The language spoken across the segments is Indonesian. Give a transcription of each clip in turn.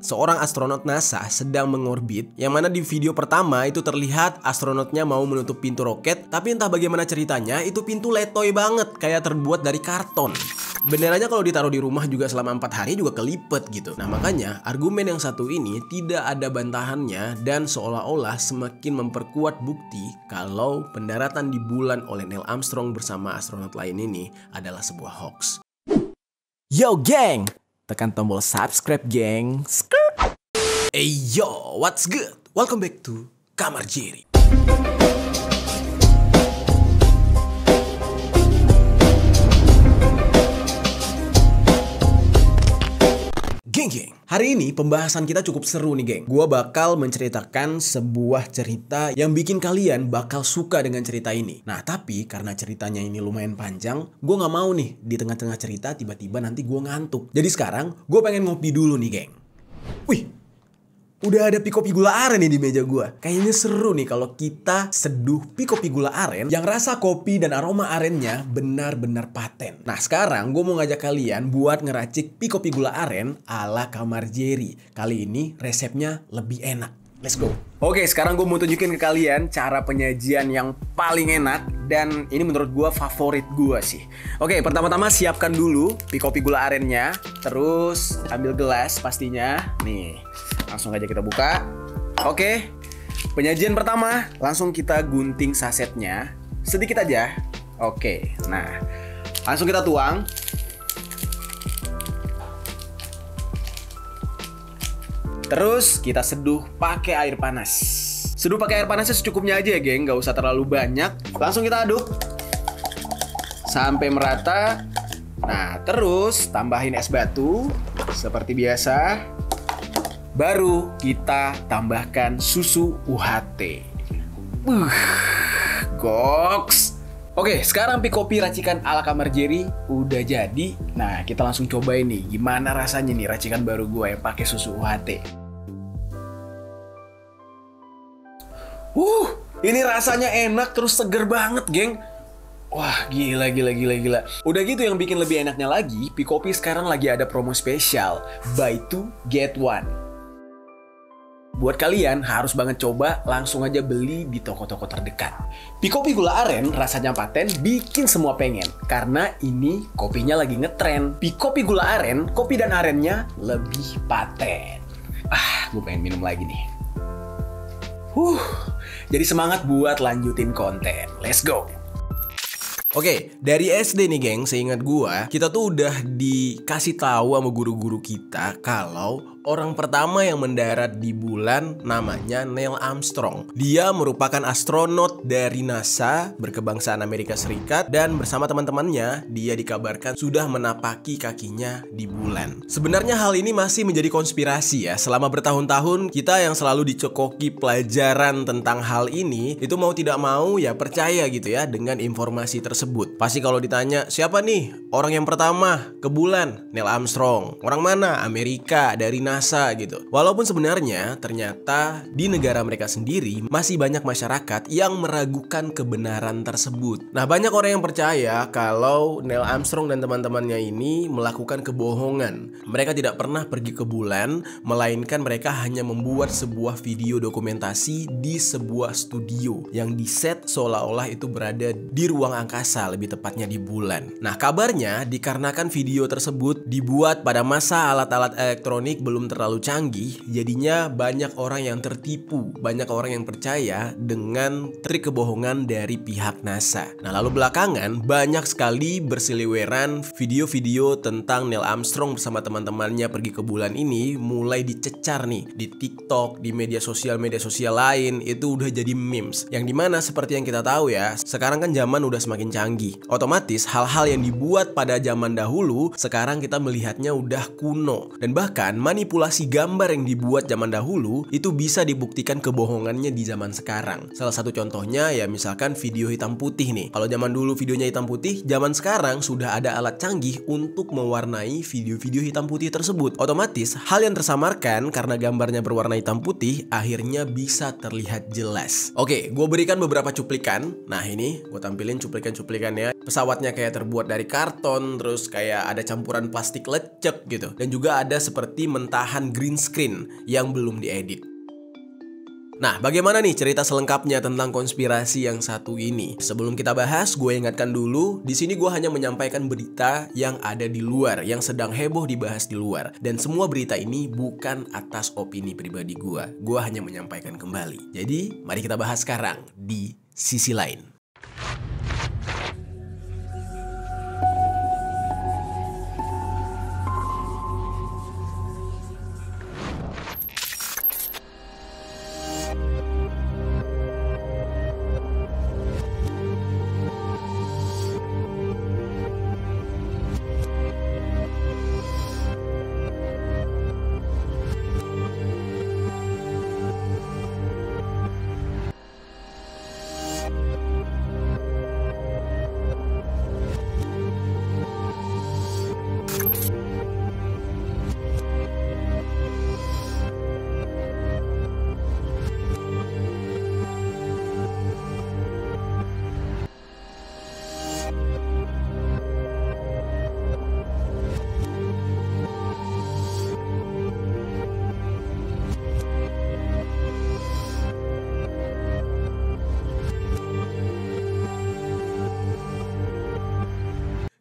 Seorang astronot NASA sedang mengorbit, yang mana di video pertama itu terlihat astronotnya mau menutup pintu roket, tapi entah bagaimana ceritanya itu pintu letoy banget, kayak terbuat dari karton. Benderanya kalau ditaruh di rumah juga selama 4 hari juga kelipet gitu. Nah makanya argumen yang satu ini tidak ada bantahannya dan seolah-olah semakin memperkuat bukti kalau pendaratan di bulan oleh Neil Armstrong bersama astronot lain ini adalah sebuah hoax. Yo geng, tekan tombol subscribe geng. Hey yo, what's good? Welcome back to Kamar Jerry. Geng, hari ini pembahasan kita cukup seru nih geng. Gua bakal menceritakan sebuah cerita yang bikin kalian bakal suka dengan cerita ini. Nah tapi karena ceritanya ini lumayan panjang, gue gak mau nih di tengah-tengah cerita tiba-tiba nanti gue ngantuk. Jadi sekarang gue pengen ngopi dulu nih geng. Wih, udah ada pikopi gula aren nih di meja gue. Kayaknya seru nih kalau kita seduh pikopi gula aren yang rasa kopi dan aroma arennya benar-benar paten. Nah sekarang gue mau ngajak kalian buat ngeracik pikopi gula aren ala Kamar Jerry. Kali ini resepnya lebih enak. Let's go. Oke, sekarang gue mau tunjukin ke kalian cara penyajian yang paling enak dan ini menurut gue favorit gue sih. Oke, pertama-tama siapkan dulu pikopi gula arennya, terus ambil gelas pastinya. Nih, langsung aja kita buka. Oke, penyajian pertama langsung kita gunting sasetnya sedikit aja. Oke, nah langsung kita tuang. Terus kita seduh pakai air panas. Seduh pakai air panasnya secukupnya aja ya geng, nggak usah terlalu banyak. Langsung kita aduk sampai merata. Nah terus tambahin es batu seperti biasa. Baru kita tambahkan susu UHT. Goks. Oke, sekarang pikopi racikan ala Kamar Jerry udah jadi. Nah, kita langsung cobain nih gimana rasanya nih racikan baru gue yang pakai susu UHT. Ini rasanya enak terus seger banget, geng. Wah, gila. Udah gitu yang bikin lebih enaknya lagi, pikopi sekarang lagi ada promo spesial, buy 2 get 1. Buat kalian harus banget coba, langsung aja beli di toko-toko terdekat. Pikopi gula aren rasanya paten, bikin semua pengen. Karena ini kopinya lagi ngetren. Pikopi gula aren, kopi dan arennya lebih paten. Gue pengen minum lagi nih. Jadi semangat buat lanjutin konten. Let's go. Oke, dari SD nih geng, seingat gua, kita tuh udah dikasih tahu sama guru-guru kita kalau orang pertama yang mendarat di bulan namanya Neil Armstrong. Dia merupakan astronot dari NASA berkebangsaan Amerika Serikat dan bersama teman-temannya dia dikabarkan sudah menapaki kakinya di bulan. Sebenarnya hal ini masih menjadi konspirasi ya. Selama bertahun-tahun kita yang selalu dicekoki pelajaran tentang hal ini, itu mau tidak mau ya percaya gitu ya dengan informasi tersebut. Pasti kalau ditanya siapa nih orang yang pertama ke bulan, Neil Armstrong. Orang mana? Amerika, dari NASA gitu. Walaupun sebenarnya ternyata di negara mereka sendiri masih banyak masyarakat yang meragukan kebenaran tersebut. Nah, banyak orang yang percaya kalau Neil Armstrong dan teman-temannya ini melakukan kebohongan. Mereka tidak pernah pergi ke bulan, melainkan mereka hanya membuat sebuah video dokumentasi di sebuah studio yang diset seolah-olah itu berada di ruang angkasa, lebih tepatnya di bulan. Nah, kabarnya dikarenakan video tersebut dibuat pada masa alat-alat elektronik belum terlalu canggih, jadinya banyak orang yang tertipu, banyak orang yang percaya dengan trik kebohongan dari pihak NASA. Nah, lalu belakangan banyak sekali berseliweran video-video tentang Neil Armstrong bersama teman-temannya pergi ke bulan ini mulai dicecar nih di TikTok, di media sosial lain, itu udah jadi memes. Yang dimana seperti yang kita tahu ya, sekarang kan zaman udah semakin canggih. Otomatis hal-hal yang dibuat pada zaman dahulu sekarang kita melihatnya udah kuno, dan bahkan manipulasi gambar yang dibuat zaman dahulu itu bisa dibuktikan kebohongannya di zaman sekarang. Salah satu contohnya ya misalkan video hitam putih nih. Kalau zaman dulu videonya hitam putih, zaman sekarang sudah ada alat canggih untuk mewarnai video-video hitam putih tersebut. Otomatis hal yang tersamarkan karena gambarnya berwarna hitam putih akhirnya bisa terlihat jelas. Oke, gue berikan beberapa cuplikan. Nah ini gue tampilin cuplikan-cuplikannya. Pesawatnya kayak terbuat dari karton, terus kayak ada campuran plastik lecek gitu. Dan juga ada seperti mentah kesalahan green screen yang belum diedit. Nah, bagaimana nih cerita selengkapnya tentang konspirasi yang satu ini? Sebelum kita bahas, gue ingatkan dulu, di sini gue hanya menyampaikan berita yang ada di luar, yang sedang heboh dibahas di luar. Dan semua berita ini bukan atas opini pribadi gue. Gue hanya menyampaikan kembali. Jadi, mari kita bahas sekarang di sisi lain.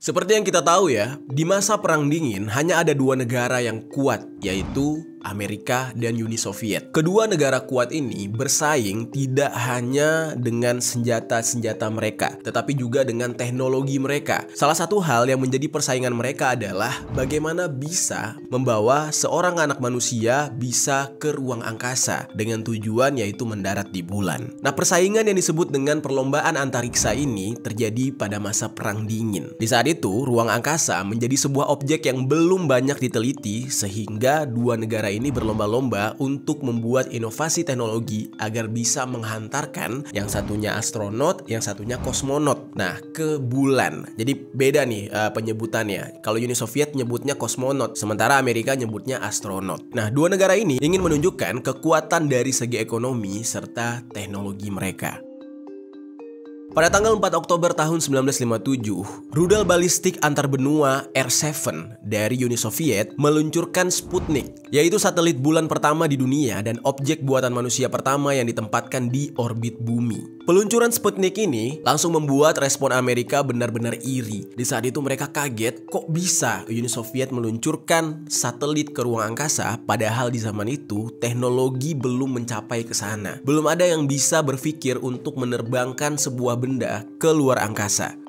Seperti yang kita tahu ya, di masa Perang Dingin hanya ada dua negara yang kuat, yaitu Amerika dan Uni Soviet. Kedua negara kuat ini bersaing tidak hanya dengan senjata-senjata mereka, tetapi juga dengan teknologi mereka. Salah satu hal yang menjadi persaingan mereka adalah bagaimana bisa membawa seorang anak manusia bisa ke ruang angkasa dengan tujuan yaitu mendarat di bulan. Nah, persaingan yang disebut dengan perlombaan antariksa ini terjadi pada masa Perang Dingin. Di saat itu, ruang angkasa menjadi sebuah objek yang belum banyak diteliti sehingga dua negara ini berlomba-lomba untuk membuat inovasi teknologi agar bisa menghantarkan yang satunya astronot, yang satunya kosmonot. Nah, ke bulan. Jadi beda nih penyebutannya. Kalau Uni Soviet nyebutnya kosmonot, sementara Amerika nyebutnya astronot. Nah, dua negara ini ingin menunjukkan kekuatan dari segi ekonomi serta teknologi mereka. Pada tanggal 4 Oktober tahun 1957, rudal balistik antarbenua R7 dari Uni Soviet meluncurkan Sputnik, yaitu satelit bulan pertama di dunia dan objek buatan manusia pertama yang ditempatkan di orbit bumi. Peluncuran Sputnik ini langsung membuat respon Amerika benar-benar iri. Di saat itu mereka kaget, kok bisa Uni Soviet meluncurkan satelit ke ruang angkasa, padahal di zaman itu teknologi belum mencapai ke sana. Belum ada yang bisa berpikir untuk menerbangkan sebuah benda ke luar angkasa.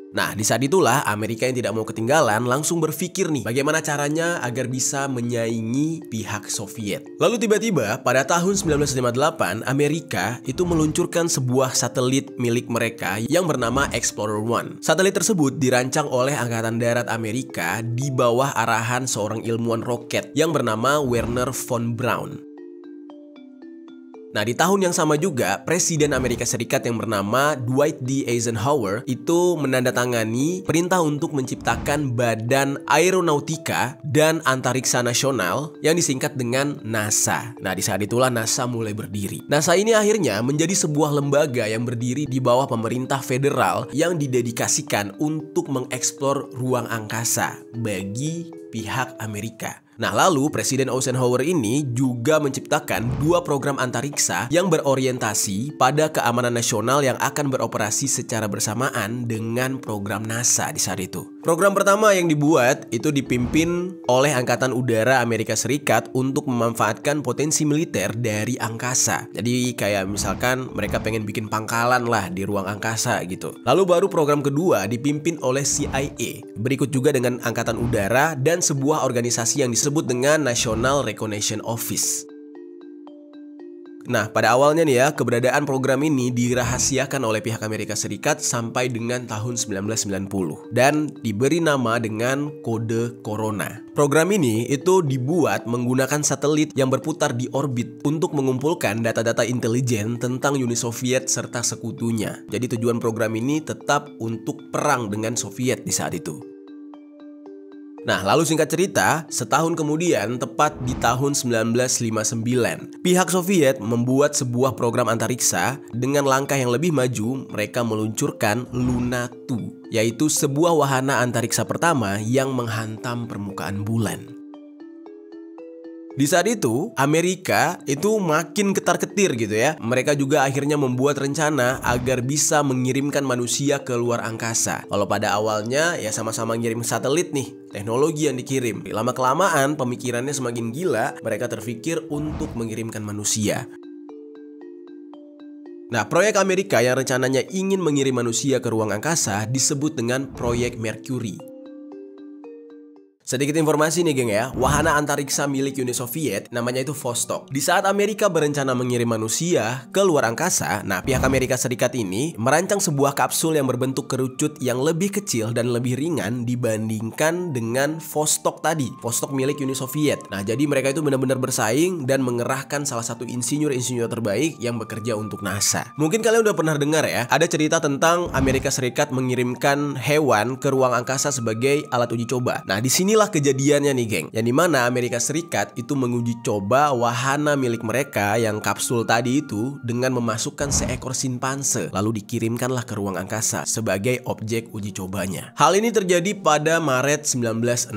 Nah, di saat itulah Amerika yang tidak mau ketinggalan langsung berpikir nih bagaimana caranya agar bisa menyaingi pihak Soviet. Lalu tiba-tiba pada tahun 1958 Amerika itu meluncurkan sebuah satelit milik mereka yang bernama Explorer 1. Satelit tersebut dirancang oleh Angkatan Darat Amerika di bawah arahan seorang ilmuwan roket yang bernama Wernher von Braun. Nah, di tahun yang sama juga, Presiden Amerika Serikat yang bernama Dwight D. Eisenhower itu menandatangani perintah untuk menciptakan Badan Aeronautika dan Antariksa Nasional yang disingkat dengan NASA. Nah, di saat itulah NASA mulai berdiri. NASA ini akhirnya menjadi sebuah lembaga yang berdiri di bawah pemerintah federal yang didedikasikan untuk mengeksplor ruang angkasa bagi pihak Amerika. Nah, lalu Presiden Eisenhower ini juga menciptakan dua program antariksa yang berorientasi pada keamanan nasional yang akan beroperasi secara bersamaan dengan program NASA di saat itu. Program pertama yang dibuat itu dipimpin oleh Angkatan Udara Amerika Serikat untuk memanfaatkan potensi militer dari angkasa. Jadi kayak misalkan mereka pengen bikin pangkalan lah di ruang angkasa gitu. Lalu baru program kedua dipimpin oleh CIA. Berikut juga dengan Angkatan Udara dan sebuah organisasi yang disebut dengan National Reconnaissance Office. Nah, pada awalnya nih ya, keberadaan program ini dirahasiakan oleh pihak Amerika Serikat sampai dengan tahun 1990 dan diberi nama dengan kode Corona. Program ini itu dibuat menggunakan satelit yang berputar di orbit untuk mengumpulkan data-data intelijen tentang Uni Soviet serta sekutunya. Jadi tujuan program ini tetap untuk perang dengan Soviet di saat itu. Nah, lalu singkat cerita, setahun kemudian, tepat di tahun 1959, pihak Soviet membuat sebuah program antariksa dengan langkah yang lebih maju. Mereka meluncurkan Luna 2, yaitu sebuah wahana antariksa pertama yang menghantam permukaan bulan. Di saat itu, Amerika itu makin ketar-ketir gitu ya. Mereka juga akhirnya membuat rencana agar bisa mengirimkan manusia ke luar angkasa. Kalau pada awalnya ya sama-sama ngirim satelit nih, teknologi yang dikirim. Lama-kelamaan pemikirannya semakin gila, mereka terpikir untuk mengirimkan manusia. Nah, proyek Amerika yang rencananya ingin mengirim manusia ke ruang angkasa disebut dengan Proyek Mercury. Sedikit informasi nih geng ya, wahana antariksa milik Uni Soviet namanya itu Vostok. Di saat Amerika berencana mengirim manusia ke luar angkasa, nah pihak Amerika Serikat ini merancang sebuah kapsul yang berbentuk kerucut yang lebih kecil dan lebih ringan dibandingkan dengan Vostok tadi, Vostok milik Uni Soviet. Nah jadi mereka itu benar-benar bersaing dan mengerahkan salah satu insinyur-insinyur terbaik yang bekerja untuk NASA. Mungkin kalian udah pernah dengar ya, ada cerita tentang Amerika Serikat mengirimkan hewan ke ruang angkasa sebagai alat uji coba. Nah di sini kejadiannya nih geng, yang dimana Amerika Serikat itu menguji coba wahana milik mereka yang kapsul tadi itu dengan memasukkan seekor simpanse, lalu dikirimkanlah ke ruang angkasa sebagai objek uji cobanya. Hal ini terjadi pada Maret 1961,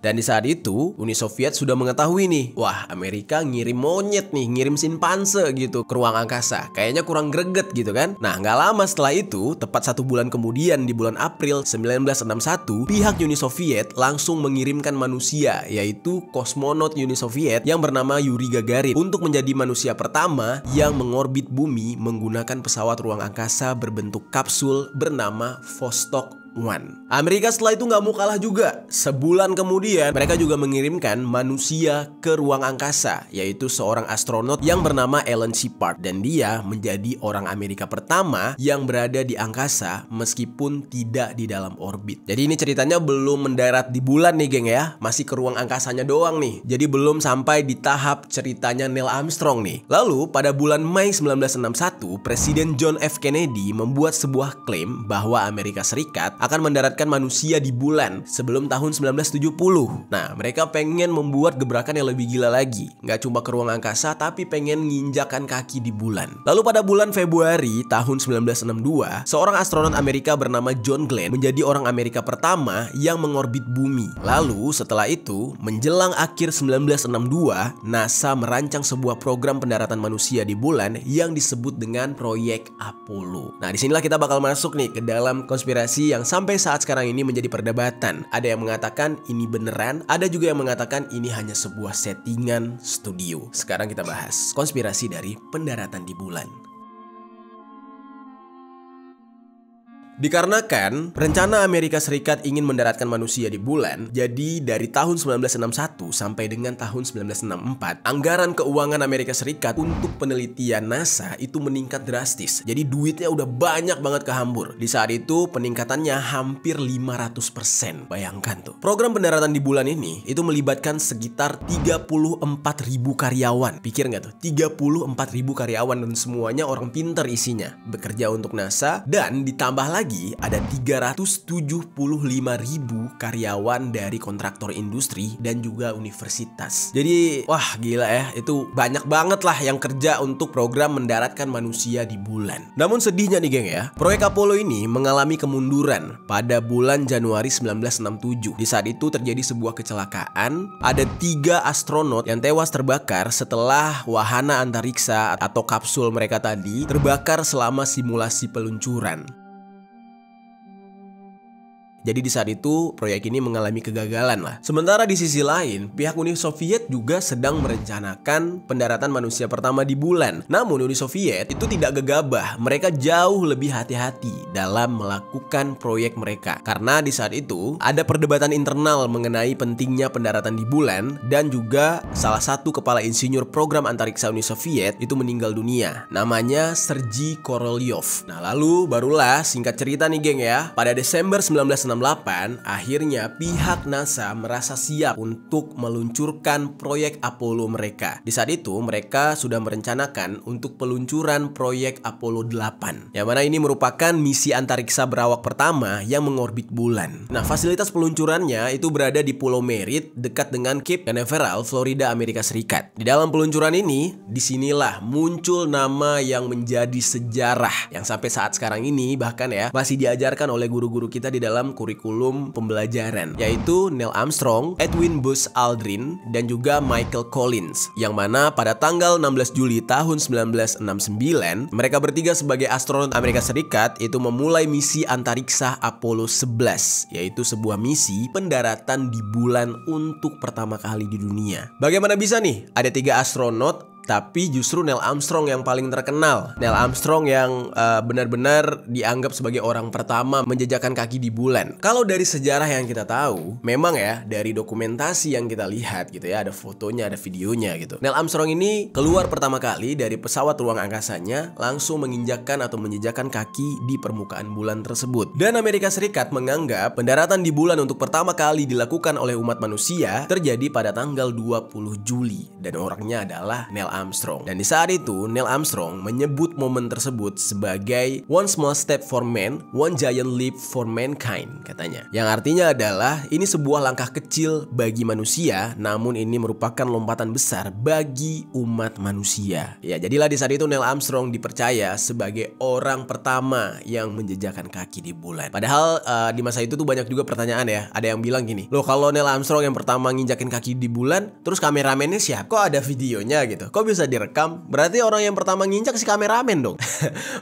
dan di saat itu Uni Soviet sudah mengetahui nih, wah Amerika ngirim monyet nih, ngirim simpanse gitu ke ruang angkasa, kayaknya kurang greget gitu kan. Nah nggak lama setelah itu, tepat 1 bulan kemudian di bulan April 1961, pihak Uni Soviet langsung mengirimkan manusia, yaitu kosmonot Uni Soviet yang bernama Yuri Gagarin untuk menjadi manusia pertama yang mengorbit bumi menggunakan pesawat ruang angkasa berbentuk kapsul bernama Vostok 1. Amerika setelah itu nggak mau kalah juga. Sebulan kemudian mereka juga mengirimkan manusia ke ruang angkasa, yaitu seorang astronot yang bernama Alan Shepard, dan dia menjadi orang Amerika pertama yang berada di angkasa meskipun tidak di dalam orbit. Jadi ini ceritanya belum mendarat di bulan nih geng ya, masih ke ruang angkasanya doang nih. Jadi belum sampai di tahap ceritanya Neil Armstrong nih. Lalu pada bulan Mei 1961, Presiden John F. Kennedy membuat sebuah klaim bahwa Amerika Serikat akan mendaratkan manusia di bulan sebelum tahun 1970. Nah, mereka pengen membuat gebrakan yang lebih gila lagi. Nggak cuma ke ruang angkasa, tapi pengen nginjakan kaki di bulan. Lalu pada bulan Februari tahun 1962, seorang astronot Amerika bernama John Glenn menjadi orang Amerika pertama yang mengorbit bumi. Lalu setelah itu, menjelang akhir 1962, NASA merancang sebuah program pendaratan manusia di bulan yang disebut dengan Proyek Apollo. Nah, disinilah kita bakal masuk nih ke dalam konspirasi yang sampai saat sekarang ini menjadi perdebatan. Ada yang mengatakan ini beneran, ada juga yang mengatakan ini hanya sebuah settingan studio. Sekarang kita bahas konspirasi dari pendaratan di bulan. Dikarenakan rencana Amerika Serikat ingin mendaratkan manusia di bulan, jadi dari tahun 1961 sampai dengan tahun 1964, anggaran keuangan Amerika Serikat untuk penelitian NASA itu meningkat drastis. Jadi duitnya udah banyak banget kehambur. Di saat itu peningkatannya hampir 500%. Bayangkan tuh. Program pendaratan di bulan ini itu melibatkan sekitar 34.000 karyawan. Pikir nggak tuh? 34.000 karyawan dan semuanya orang pinter isinya. Bekerja untuk NASA, dan ditambah lagi ada 375.000 karyawan dari kontraktor industri dan juga universitas. Jadi wah gila ya, itu banyak banget lah yang kerja untuk program mendaratkan manusia di bulan. Namun sedihnya nih geng ya, proyek Apollo ini mengalami kemunduran pada bulan Januari 1967. Di saat itu terjadi sebuah kecelakaan, ada 3 astronot yang tewas terbakar setelah wahana antariksa atau kapsul mereka tadi terbakar selama simulasi peluncuran. Jadi di saat itu proyek ini mengalami kegagalan lah. Sementara di sisi lain, pihak Uni Soviet juga sedang merencanakan pendaratan manusia pertama di bulan. Namun Uni Soviet itu tidak gegabah. Mereka jauh lebih hati-hati dalam melakukan proyek mereka. Karena di saat itu ada perdebatan internal mengenai pentingnya pendaratan di bulan, dan juga salah satu kepala insinyur program antariksa Uni Soviet itu meninggal dunia. Namanya Sergei Korolyov. Nah lalu barulah singkat cerita nih geng ya, pada Desember 1968 akhirnya pihak NASA merasa siap untuk meluncurkan proyek Apollo mereka. Di saat itu mereka sudah merencanakan untuk peluncuran proyek Apollo 8, yang mana ini merupakan misi antariksa berawak pertama yang mengorbit bulan. Nah fasilitas peluncurannya itu berada di Pulau Merritt dekat dengan Cape Canaveral, Florida, Amerika Serikat. Di dalam peluncuran ini, disinilah muncul nama yang menjadi sejarah, yang sampai saat sekarang ini bahkan ya masih diajarkan oleh guru-guru kita di dalam kurikulum pembelajaran, yaitu Neil Armstrong, Edwin Buzz Aldrin, dan juga Michael Collins, yang mana pada tanggal 16 Juli tahun 1969 mereka bertiga sebagai astronot Amerika Serikat itu memulai misi antariksa Apollo 11, yaitu sebuah misi pendaratan di bulan untuk pertama kali di dunia. Bagaimana bisa nih ada 3 astronot tapi justru Neil Armstrong yang paling terkenal. Neil Armstrong yang benar-benar dianggap sebagai orang pertama menjejakkan kaki di bulan. Kalau dari sejarah yang kita tahu, memang ya dari dokumentasi yang kita lihat gitu ya, ada fotonya, ada videonya gitu. Neil Armstrong ini keluar pertama kali dari pesawat ruang angkasanya langsung menginjakkan atau menjejakkan kaki di permukaan bulan tersebut. Dan Amerika Serikat menganggap pendaratan di bulan untuk pertama kali dilakukan oleh umat manusia terjadi pada tanggal 20 Juli. Dan orangnya adalah Neil Armstrong. Dan di saat itu Neil Armstrong menyebut momen tersebut sebagai one small step for man, one giant leap for mankind, katanya. Yang artinya adalah ini sebuah langkah kecil bagi manusia, namun ini merupakan lompatan besar bagi umat manusia. Ya, jadilah di saat itu Neil Armstrong dipercaya sebagai orang pertama yang menjejakkan kaki di bulan. Padahal di masa itu tuh banyak juga pertanyaan ya. Ada yang bilang gini, loh kalau Neil Armstrong yang pertama nginjakin kaki di bulan, terus kameramennya siapa? Kok ada videonya gitu? Kok bisa direkam? Berarti orang yang pertama nginjak si kameramen dong.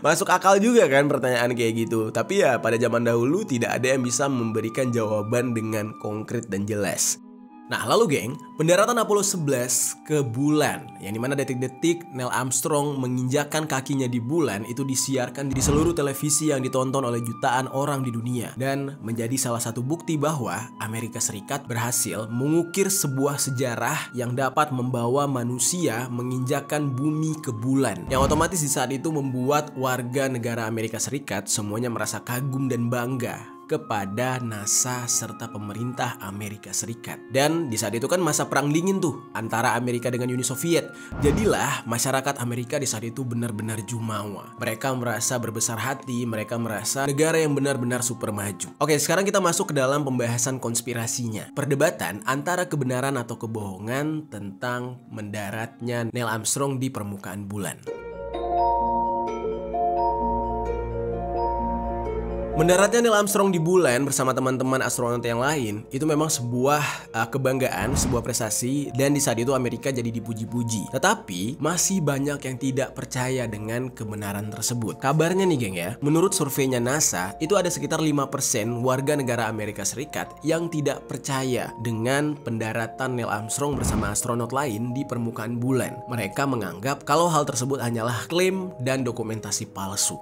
Masuk akal juga kan pertanyaan kayak gitu. Tapi ya pada zaman dahulu tidak ada yang bisa memberikan jawaban dengan konkret dan jelas. Nah lalu geng, pendaratan Apollo 11 ke bulan, yang dimana detik-detik Neil Armstrong menginjakkan kakinya di bulan itu disiarkan di seluruh televisi yang ditonton oleh jutaan orang di dunia. Dan menjadi salah satu bukti bahwa Amerika Serikat berhasil mengukir sebuah sejarah yang dapat membawa manusia menginjakkan bumi ke bulan. Yang otomatis di saat itu membuat warga negara Amerika Serikat semuanya merasa kagum dan bangga kepada NASA serta pemerintah Amerika Serikat. Dan di saat itu kan masa perang dingin tuh antara Amerika dengan Uni Soviet. Jadilah masyarakat Amerika di saat itu benar-benar jumawa. Mereka merasa berbesar hati, mereka merasa negara yang benar-benar super maju. Oke, sekarang kita masuk ke dalam pembahasan konspirasinya. Perdebatan antara kebenaran atau kebohongan tentang mendaratnya Neil Armstrong di permukaan bulan. Mendaratnya Neil Armstrong di bulan bersama teman-teman astronot yang lain itu memang sebuah kebanggaan, sebuah prestasi, dan di saat itu Amerika jadi dipuji-puji. Tetapi masih banyak yang tidak percaya dengan kebenaran tersebut. Kabarnya nih geng ya, menurut surveinya NASA itu ada sekitar 5% warga negara Amerika Serikat yang tidak percaya dengan pendaratan Neil Armstrong bersama astronot lain di permukaan bulan. Mereka menganggap kalau hal tersebut hanyalah klaim dan dokumentasi palsu.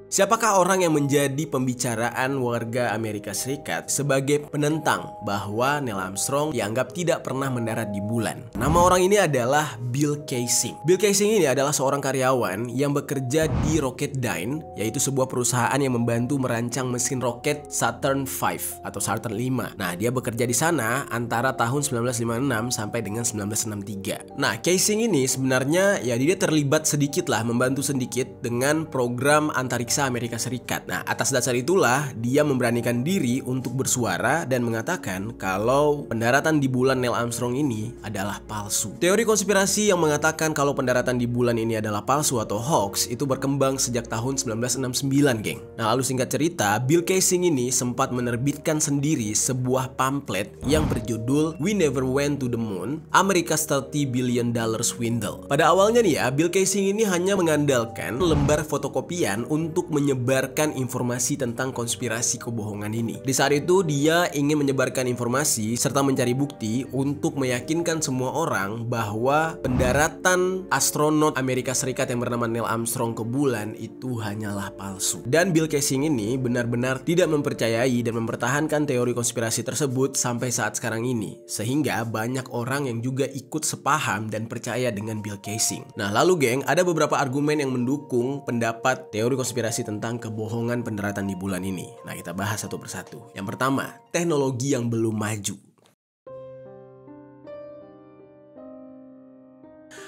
Siapakah orang yang menjadi pembicaraan warga Amerika Serikat sebagai penentang bahwa Neil Armstrong dianggap tidak pernah mendarat di bulan? Nama orang ini adalah Bill Kaysing. Bill Kaysing ini adalah seorang karyawan yang bekerja di Rocketdyne, yaitu sebuah perusahaan yang membantu merancang mesin roket Saturn V atau Saturn V. Nah, dia bekerja di sana antara tahun 1956 sampai dengan 1963. Nah, Kaysing ini sebenarnya ya dia terlibat sedikit lah, membantu sedikit dengan program antariksa Amerika Serikat. Nah, atas dasar itulah dia memberanikan diri untuk bersuara dan mengatakan kalau pendaratan di bulan Neil Armstrong ini adalah palsu. Teori konspirasi yang mengatakan kalau pendaratan di bulan ini adalah palsu atau hoax itu berkembang sejak tahun 1969, geng. Nah, lalu singkat cerita, Bill Kaysing ini sempat menerbitkan sendiri sebuah pamflet yang berjudul We Never Went to the Moon, America's $30 Billion Swindle. Pada awalnya nih ya, Bill Kaysing ini hanya mengandalkan lembar fotokopian untuk menyebarkan informasi tentang konspirasi kebohongan ini. Di saat itu dia ingin menyebarkan informasi serta mencari bukti untuk meyakinkan semua orang bahwa pendaratan astronot Amerika Serikat yang bernama Neil Armstrong ke bulan itu hanyalah palsu. Dan Bill Kaysing ini benar-benar tidak mempercayai dan mempertahankan teori konspirasi tersebut sampai saat sekarang ini. Sehingga banyak orang yang juga ikut sepaham dan percaya dengan Bill Kaysing. Nah, lalu geng, ada beberapa argumen yang mendukung pendapat teori konspirasi tentang kebohongan pendaratan di bulan ini. Nah, kita bahas satu persatu. Yang pertama, teknologi yang belum maju.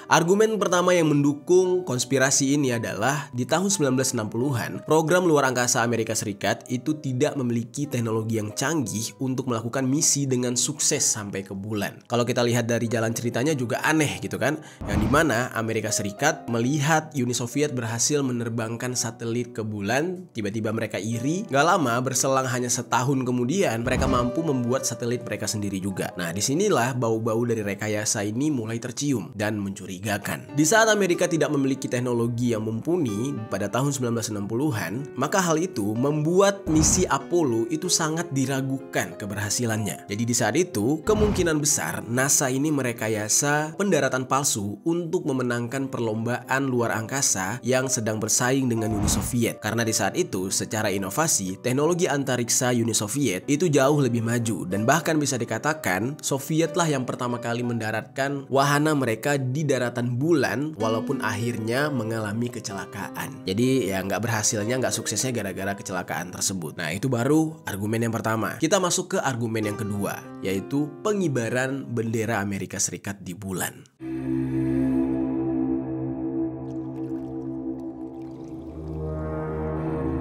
Argumen pertama yang mendukung konspirasi ini adalah di tahun 1960-an, program luar angkasa Amerika Serikat itu tidak memiliki teknologi yang canggih untuk melakukan misi dengan sukses sampai ke bulan. Kalau kita lihat dari jalan ceritanya juga aneh gitu kan, yang dimana Amerika Serikat melihat Uni Soviet berhasil menerbangkan satelit ke bulan, tiba-tiba mereka iri, gak lama berselang hanya setahun kemudian mereka mampu membuat satelit mereka sendiri juga. Nah disinilah bau-bau dari rekayasa ini mulai tercium dan mencurigakan. Di saat Amerika tidak memiliki teknologi yang mumpuni pada tahun 1960-an, maka hal itu membuat misi Apollo itu sangat diragukan keberhasilannya. Jadi di saat itu, kemungkinan besar NASA ini merekayasa pendaratan palsu untuk memenangkan perlombaan luar angkasa yang sedang bersaing dengan Uni Soviet. Karena di saat itu, secara inovasi, teknologi antariksa Uni Soviet itu jauh lebih maju dan bahkan bisa dikatakan Sovietlah yang pertama kali mendaratkan wahana mereka di daratan bulan walaupun akhirnya mengalami kecelakaan. Jadi ya nggak berhasilnya, nggak suksesnya gara-gara kecelakaan tersebut. Nah itu baru argumen yang pertama. Kita masuk ke argumen yang kedua, yaitu pengibaran bendera Amerika Serikat di bulan.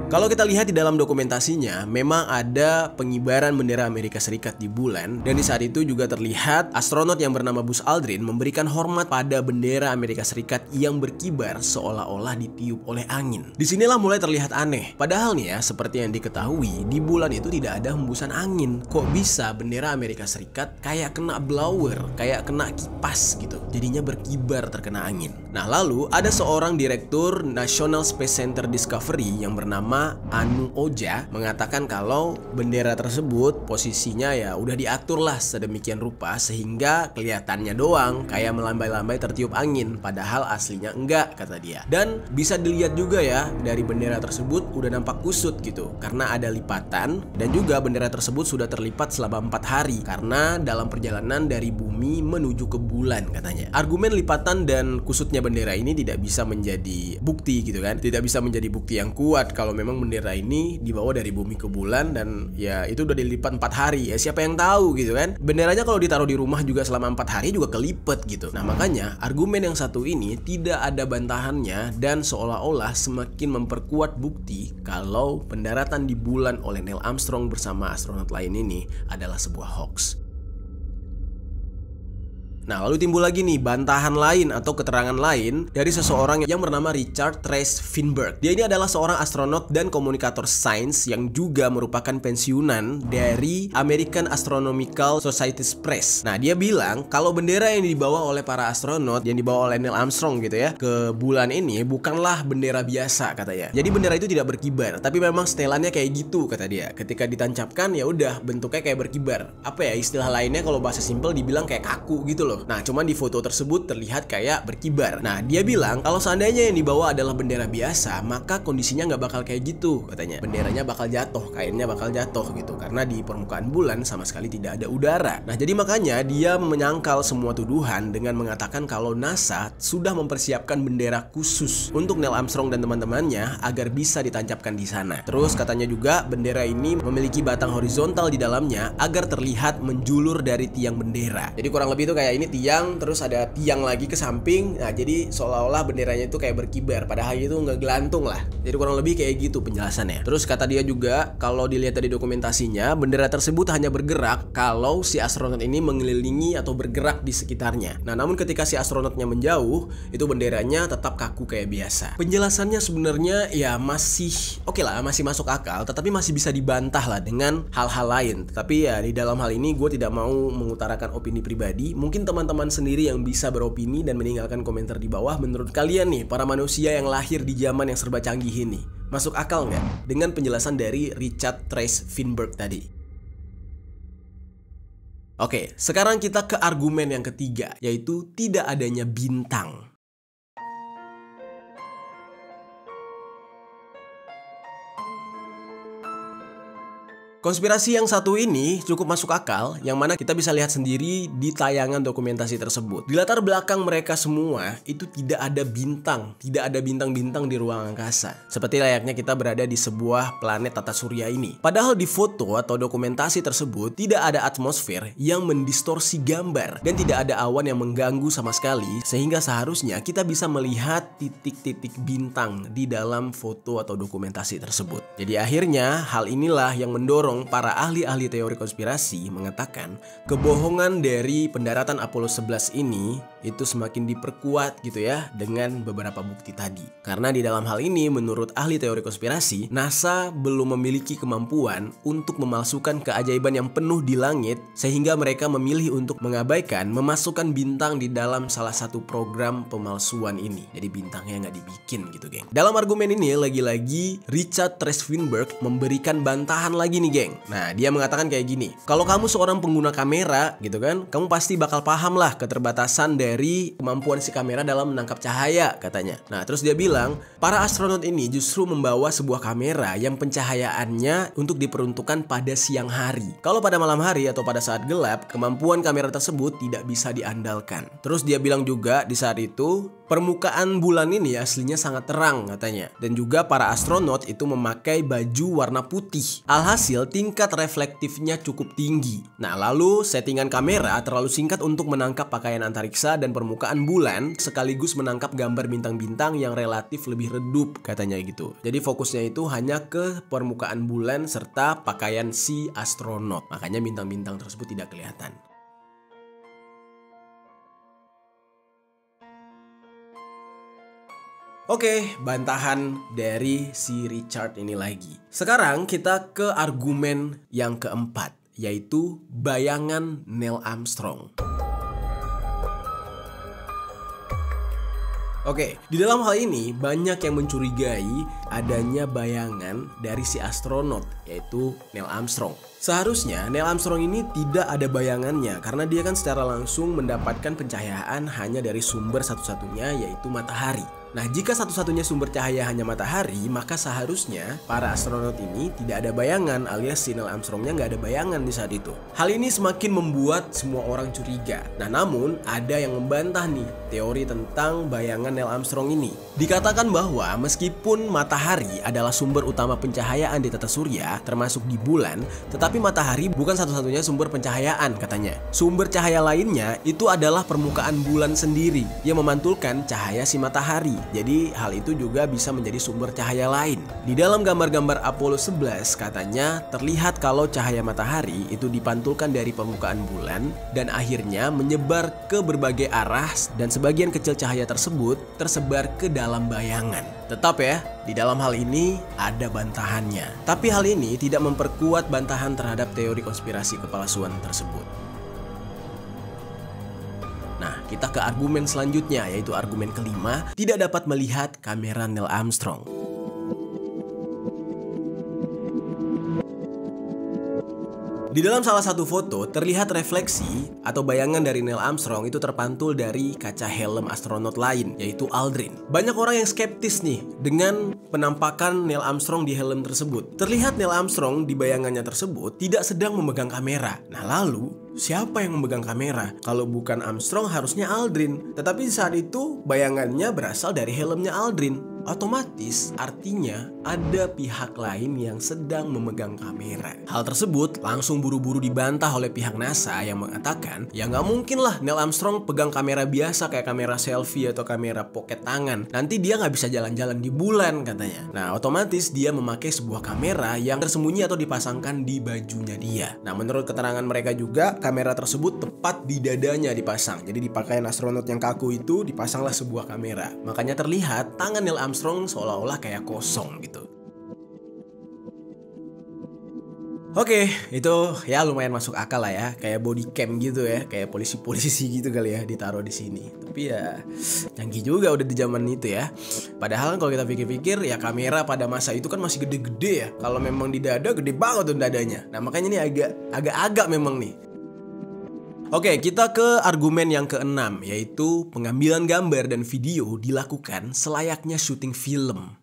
Kalau kita lihat di dalam dokumentasinya, memang ada pengibaran bendera Amerika Serikat di bulan, dan di saat itu juga terlihat astronot yang bernama Buzz Aldrin memberikan hormat pada bendera Amerika Serikat yang berkibar seolah-olah ditiup oleh angin. Disinilah mulai terlihat aneh. Padahal nih ya, seperti yang diketahui, di bulan itu tidak ada hembusan angin. Kok bisa bendera Amerika Serikat kayak kena blower, kayak kena kipas gitu, jadinya berkibar terkena angin. Nah lalu ada seorang direktur National Space Center Discovery yang bernama Anu Oja mengatakan kalau bendera tersebut posisinya ya udah diatur lah sedemikian rupa sehingga kelihatannya doang kayak melambai-lambai tertiup angin, padahal aslinya enggak, kata dia. Dan bisa dilihat juga ya dari bendera tersebut udah nampak kusut gitu karena ada lipatan, dan juga bendera tersebut sudah terlipat selama 4 hari karena dalam perjalanan dari bumi menuju ke bulan katanya. Argumen lipatan dan kusutnya bendera ini tidak bisa menjadi bukti gitu kan, tidak bisa menjadi bukti yang kuat kalau memang bendera ini dibawa dari bumi ke bulan dan ya itu udah dilipat 4 hari. Ya siapa yang tahu gitu kan. Benderanya kalau ditaruh di rumah juga selama 4 hari juga kelipet gitu. Nah makanya argumen yang satu ini tidak ada bantahannya dan seolah-olah semakin memperkuat bukti kalau pendaratan di bulan oleh Neil Armstrong bersama astronot lain ini adalah sebuah hoax. Nah lalu timbul lagi nih bantahan lain atau keterangan lain dari seseorang yang bernama Richard Trace Finberg. Dia ini adalah seorang astronot dan komunikator sains yang juga merupakan pensiunan dari American Astronomical Society Press. Nah dia bilang kalau bendera yang dibawa oleh para astronot, yang dibawa oleh Neil Armstrong gitu ya ke bulan ini bukanlah bendera biasa katanya. Jadi bendera itu tidak berkibar, tapi memang setelannya kayak gitu kata dia. Ketika ditancapkan ya udah bentuknya kayak berkibar. Apa ya istilah lainnya kalau bahasa simpel dibilang kayak kaku gitu loh. Nah cuman di foto tersebut terlihat kayak berkibar. Nah dia bilang kalau seandainya yang dibawa adalah bendera biasa, maka kondisinya nggak bakal kayak gitu katanya. Benderanya bakal jatuh, kainnya bakal jatuh gitu karena di permukaan bulan sama sekali tidak ada udara. Nah jadi makanya dia menyangkal semua tuduhan dengan mengatakan kalau NASA sudah mempersiapkan bendera khusus untuk Neil Armstrong dan teman-temannya agar bisa ditancapkan di sana. Terus katanya juga bendera ini memiliki batang horizontal di dalamnya agar terlihat menjulur dari tiang bendera. Jadi kurang lebih itu kayak ini tiang, terus ada tiang lagi ke samping. Nah jadi seolah-olah benderanya itu kayak berkibar, padahal itu nggak gelantung lah. Jadi kurang lebih kayak gitu penjelasannya. Terus kata dia juga kalau dilihat dari dokumentasinya, bendera tersebut hanya bergerak kalau si astronot ini mengelilingi atau bergerak di sekitarnya. Nah namun ketika si astronotnya menjauh, itu benderanya tetap kaku kayak biasa. Penjelasannya sebenarnya ya masih oke lah, masih masuk akal, tetapi masih bisa dibantah lah dengan hal-hal lain. Tapi ya di dalam hal ini gue tidak mau mengutarakan opini pribadi. Mungkin teman-teman sendiri yang bisa beropini dan meninggalkan komentar di bawah. Menurut kalian nih, para manusia yang lahir di zaman yang serba canggih ini, masuk akal nggak dengan penjelasan dari Richard Trace Finberg tadi? Oke, sekarang kita ke argumen yang ketiga, yaitu tidak adanya bintang. Konspirasi yang satu ini cukup masuk akal, yang mana kita bisa lihat sendiri di tayangan dokumentasi tersebut. Di latar belakang mereka semua itu tidak ada bintang, tidak ada bintang-bintang di ruang angkasa. Seperti layaknya kita berada di sebuah planet tata surya ini. Padahal di foto atau dokumentasi tersebut tidak ada atmosfer yang mendistorsi gambar dan tidak ada awan yang mengganggu sama sekali, sehingga seharusnya kita bisa melihat titik-titik bintang di dalam foto atau dokumentasi tersebut. Jadi akhirnya hal inilah yang mendorong para ahli-ahli teori konspirasi mengatakan kebohongan dari pendaratan Apollo 11 ini itu semakin diperkuat gitu ya dengan beberapa bukti tadi. Karena di dalam hal ini menurut ahli teori konspirasi, NASA belum memiliki kemampuan untuk memalsukan keajaiban yang penuh di langit sehingga mereka memilih untuk mengabaikan memasukkan bintang di dalam salah satu program pemalsuan ini. Jadi bintangnya nggak dibikin gitu geng. Dalam argumen ini lagi-lagi Richard Trevithick memberikan bantahan lagi nih geng. Nah, dia mengatakan kayak gini, kalau kamu seorang pengguna kamera gitu kan, kamu pasti bakal paham lah keterbatasan dari kemampuan si kamera dalam menangkap cahaya katanya. Nah, terus dia bilang, para astronot ini justru membawa sebuah kamera yang pencahayaannya untuk diperuntukkan pada siang hari. Kalau pada malam hari atau pada saat gelap, kemampuan kamera tersebut tidak bisa diandalkan. Terus dia bilang juga di saat itu, permukaan bulan ini aslinya sangat terang katanya. Dan juga para astronot itu memakai baju warna putih. Alhasil tingkat reflektifnya cukup tinggi. Nah lalu settingan kamera terlalu singkat untuk menangkap pakaian antariksa dan permukaan bulan, sekaligus menangkap gambar bintang-bintang yang relatif lebih redup katanya gitu. Jadi fokusnya itu hanya ke permukaan bulan serta pakaian si astronot. Makanya bintang-bintang tersebut tidak kelihatan. Oke, bantahan dari si Richard ini lagi. Sekarang kita ke argumen yang keempat, yaitu bayangan Neil Armstrong. Oke, di dalam hal ini banyak yang mencurigai adanya bayangan dari si astronot, yaitu Neil Armstrong. Seharusnya Neil Armstrong ini tidak ada bayangannya karena dia kan secara langsung mendapatkan pencahayaan hanya dari sumber satu-satunya, yaitu matahari. Nah, jika satu-satunya sumber cahaya hanya matahari, maka seharusnya para astronot ini tidak ada bayangan, alias si Neil Armstrongnya nggak ada bayangan di saat itu. Hal ini semakin membuat semua orang curiga. Nah, namun ada yang membantah nih teori tentang bayangan Neil Armstrong ini. Dikatakan bahwa meskipun matahari adalah sumber utama pencahayaan di tata surya, termasuk di bulan, tetapi matahari bukan satu-satunya sumber pencahayaan katanya. Sumber cahaya lainnya itu adalah permukaan bulan sendiri yang memantulkan cahaya si matahari. Jadi hal itu juga bisa menjadi sumber cahaya lain. Di dalam gambar-gambar Apollo 11 katanya terlihat kalau cahaya matahari itu dipantulkan dari permukaan bulan dan akhirnya menyebar ke berbagai arah dan sebagian kecil cahaya tersebut tersebar ke dalam bayangan. Tetap ya, di dalam hal ini ada bantahannya. Tapi hal ini tidak memperkuat bantahan terhadap teori konspirasi kepalsuan tersebut. Nah, kita ke argumen selanjutnya, yaitu argumen kelima, tidak dapat melihat kamera Neil Armstrong. Di dalam salah satu foto terlihat refleksi atau bayangan dari Neil Armstrong itu terpantul dari kaca helm astronot lain, yaitu Aldrin. Banyak orang yang skeptis nih dengan penampakan Neil Armstrong di helm tersebut. Terlihat Neil Armstrong di bayangannya tersebut tidak sedang memegang kamera. Nah lalu siapa yang memegang kamera? Kalau bukan Armstrong harusnya Aldrin. Tetapi saat itu bayangannya berasal dari helmnya Aldrin. Otomatis artinya ada pihak lain yang sedang memegang kamera. Hal tersebut langsung buru-buru dibantah oleh pihak NASA yang mengatakan ya nggak mungkin lah Neil Armstrong pegang kamera biasa kayak kamera selfie atau kamera pocket tangan. Nanti dia nggak bisa jalan-jalan di bulan katanya. Nah otomatis dia memakai sebuah kamera yang tersembunyi atau dipasangkan di bajunya dia. Nah menurut keterangan mereka juga kamera tersebut tepat di dadanya dipasang. Jadi di pakaian astronot yang kaku itu dipasanglah sebuah kamera. Makanya terlihat tangan Neil Armstrong seolah-olah kayak kosong gitu. Oke, itu ya lumayan masuk akal lah ya, kayak body cam gitu ya, kayak polisi-polisi gitu kali ya ditaruh di sini. Tapi ya canggih juga udah di zaman itu ya. Padahal kalau kita pikir-pikir ya kamera pada masa itu kan masih gede-gede ya. Kalau memang di dada gede banget tuh dadanya. Nah makanya ini agak-agak memang nih. Oke, kita ke argumen yang keenam, yaitu pengambilan gambar dan video dilakukan selayaknya syuting film.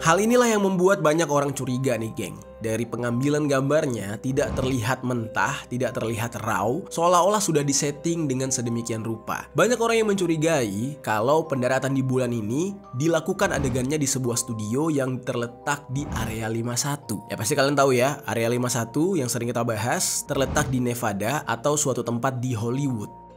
Hal inilah yang membuat banyak orang curiga nih geng. Dari pengambilan gambarnya tidak terlihat mentah, tidak terlihat raw, seolah-olah sudah disetting dengan sedemikian rupa. Banyak orang yang mencurigai kalau pendaratan di bulan ini dilakukan adegannya di sebuah studio yang terletak di Area 51. Ya pasti kalian tahu ya, Area 51 yang sering kita bahas terletak di Nevada atau suatu tempat di Hollywood.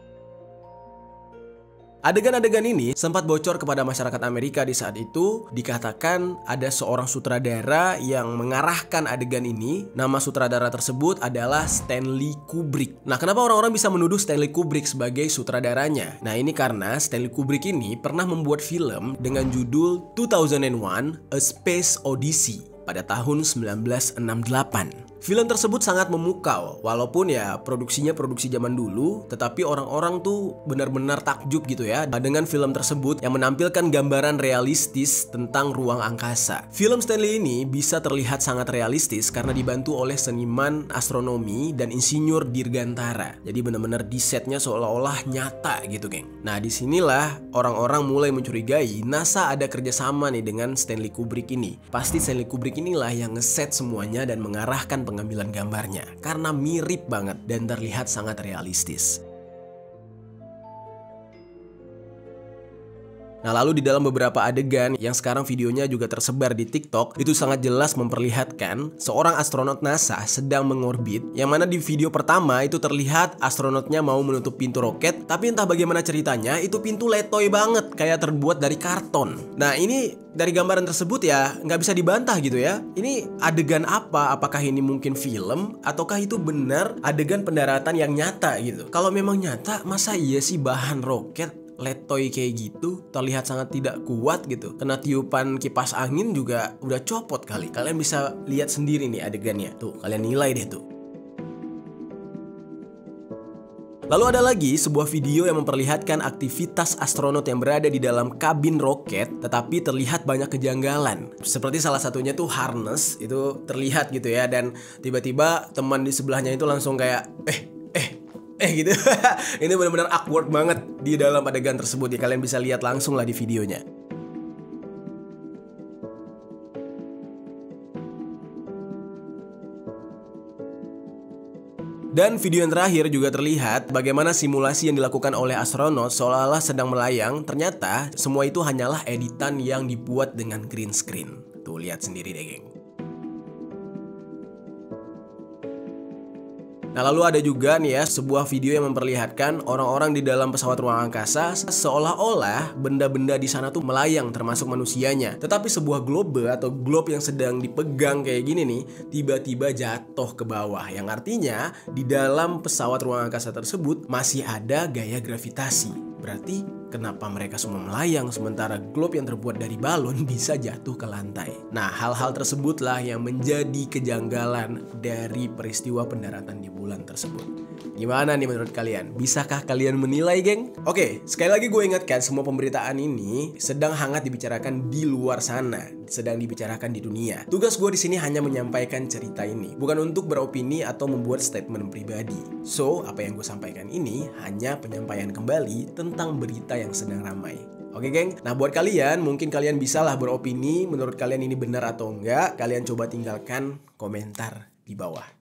Adegan-adegan ini sempat bocor kepada masyarakat Amerika di saat itu. Dikatakan ada seorang sutradara yang mengarahkan adegan ini. Nama sutradara tersebut adalah Stanley Kubrick. Nah, kenapa orang-orang bisa menuduh Stanley Kubrick sebagai sutradaranya? Nah, ini karena Stanley Kubrick ini pernah membuat film dengan judul 2001: A Space Odyssey pada tahun 1968. Film tersebut sangat memukau, walaupun ya produksinya produksi zaman dulu, tetapi orang-orang tuh benar-benar takjub gitu ya dengan film tersebut yang menampilkan gambaran realistis tentang ruang angkasa. Film Stanley ini bisa terlihat sangat realistis karena dibantu oleh seniman astronomi dan insinyur dirgantara. Jadi benar-benar di setnya seolah-olah nyata gitu, geng. Nah, disinilah orang-orang mulai mencurigai NASA ada kerjasama nih dengan Stanley Kubrick ini. Pasti Stanley Kubrick inilah yang ngeset semuanya dan mengarahkan pengambilan gambarnya karena mirip banget dan terlihat sangat realistis. Nah, lalu di dalam beberapa adegan yang sekarang videonya juga tersebar di TikTok, itu sangat jelas memperlihatkan seorang astronot NASA sedang mengorbit, yang mana di video pertama itu terlihat astronotnya mau menutup pintu roket, tapi entah bagaimana ceritanya itu pintu letoy banget kayak terbuat dari karton. Nah, ini dari gambaran tersebut ya nggak bisa dibantah gitu ya. Ini adegan apa? Apakah ini mungkin film ataukah itu benar adegan pendaratan yang nyata gitu? Kalau memang nyata, masa iya sih bahan roket letoy kayak gitu terlihat sangat tidak kuat gitu? Kena tiupan kipas angin juga udah copot kali. Kalian bisa lihat sendiri nih adegannya. Tuh, kalian nilai deh tuh. Lalu ada lagi sebuah video yang memperlihatkan aktivitas astronot yang berada di dalam kabin roket, tetapi terlihat banyak kejanggalan. Seperti salah satunya tuh harness, itu terlihat gitu ya, dan tiba-tiba teman di sebelahnya itu langsung kayak gitu. Ini benar-benar awkward banget di dalam adegan tersebut ya, kalian bisa lihat langsung lah di videonya. Dan video yang terakhir juga terlihat bagaimana simulasi yang dilakukan oleh astronot seolah-olah sedang melayang. Ternyata semua itu hanyalah editan yang dibuat dengan green screen. Tuh, lihat sendiri deh, geng. Nah, lalu ada juga nih ya sebuah video yang memperlihatkan orang-orang di dalam pesawat ruang angkasa seolah-olah benda-benda di sana tuh melayang termasuk manusianya. Tetapi sebuah globe atau globe yang sedang dipegang kayak gini nih tiba-tiba jatuh ke bawah. Yang artinya di dalam pesawat ruang angkasa tersebut masih ada gaya gravitasi. Berarti kenapa mereka semua melayang sementara globe yang terbuat dari balon bisa jatuh ke lantai? Nah, hal-hal tersebutlah yang menjadi kejanggalan dari peristiwa pendaratan di bulan tersebut. Gimana nih menurut kalian? Bisakah kalian menilai, geng? Oke, sekali lagi gue ingatkan semua pemberitaan ini sedang hangat dibicarakan di luar sana, sedang dibicarakan di dunia. Tugas gue di sini hanya menyampaikan cerita ini, bukan untuk beropini atau membuat statement pribadi. So, apa yang gue sampaikan ini hanya penyampaian kembali tentang berita yang sedang ramai. Oke, geng? Nah, buat kalian, mungkin kalian bisalah beropini menurut kalian ini benar atau enggak. Kalian coba tinggalkan komentar di bawah.